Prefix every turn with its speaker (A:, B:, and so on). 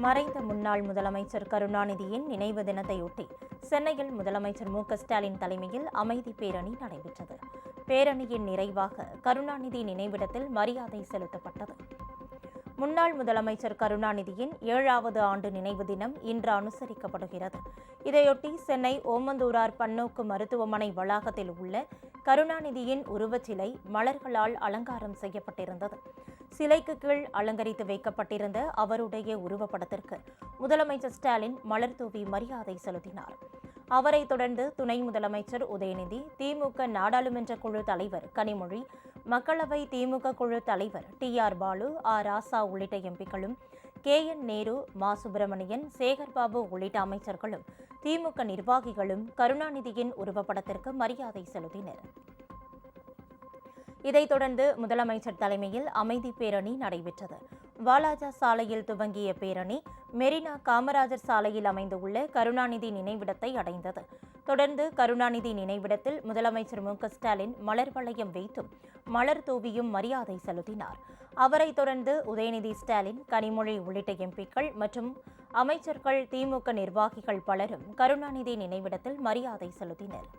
A: மறைந்த முன்னாள் முதலமைச்சர் கருணாநிதியின் நினைவு தினத்தையொட்டி சென்னையில் முதலமைச்சர் மு.க.ஸ்டாலின் தலைமையில் அமைதி பேரணி நடைபெற்றது. பேரணியின் நிறைவாக கருணாநிதி நினைவிடத்தில் மரியாதை செலுத்தப்பட்டது. முன்னாள் முதலமைச்சர் கருணாநிதியின் 7வது ஆண்டு நினைவு தினம் இன்று அனுசரிக்கப்படுகிறது. இதையொட்டி சென்னை ஓமந்தூரார் பன்னோக்கு மருத்துவமனை வளாகத்தில் உள்ள கருணாநிதியின் உருவச்சிலை மலர்களால் அலங்காரம் செய்யப்பட்டிருந்தது. சிலைக்கு கீழ் அலங்கரித்து வைக்கப்பட்டிருந்த அவருடைய உருவப்படத்திற்கு முதலமைச்சர் ஸ்டாலின் மலர் தூவி மரியாதை செலுத்தினார். அவரைத் தொடர்ந்து துணை முதலமைச்சர் உதயநிதி, திமுக நாடாளுமன்ற குழு தலைவர் கனிமொழி, மக்களவை திமுக குழு தலைவர் டி.ஆர். பாலு, ராசா உள்ளிட்ட எம்பிக்களும், கே.என். நேரு, மா. சுப்பிரமணியன், சேகர்பாபு உள்ளிட்ட அமைச்சர்களும் திமுக நிர்வாகிகளும் கருணாநிதியின் உருவப்படத்திற்கு மரியாதை செலுத்தினர். இதைத் தொடர்ந்து முதலமைச்சர் தலைமையில் அமைதி பேரணி நடைபெற்றது. வாலாஜா சாலையில் துவங்கிய பேரணி மெரினா காமராஜர் சாலையில் அமைந்துள்ள கருணாநிதி நினைவிடத்தை அடைந்தது. தொடர்ந்து கருணாநிதி நினைவிடத்தில் முதலமைச்சர் மு.க.ஸ்டாலின் மலர் வளையம் வைத்தும் மலர் தூவியும் மரியாதை செலுத்தினார். அவரைத் தொடர்ந்து உதயநிதி ஸ்டாலின், கனிமொழி உள்ளிட்ட எம்பிக்கள் மற்றும் அமைச்சர்கள், திமுக நிர்வாகிகள் பலரும் கருணாநிதி நினைவிடத்தில் மரியாதை செலுத்தினர்.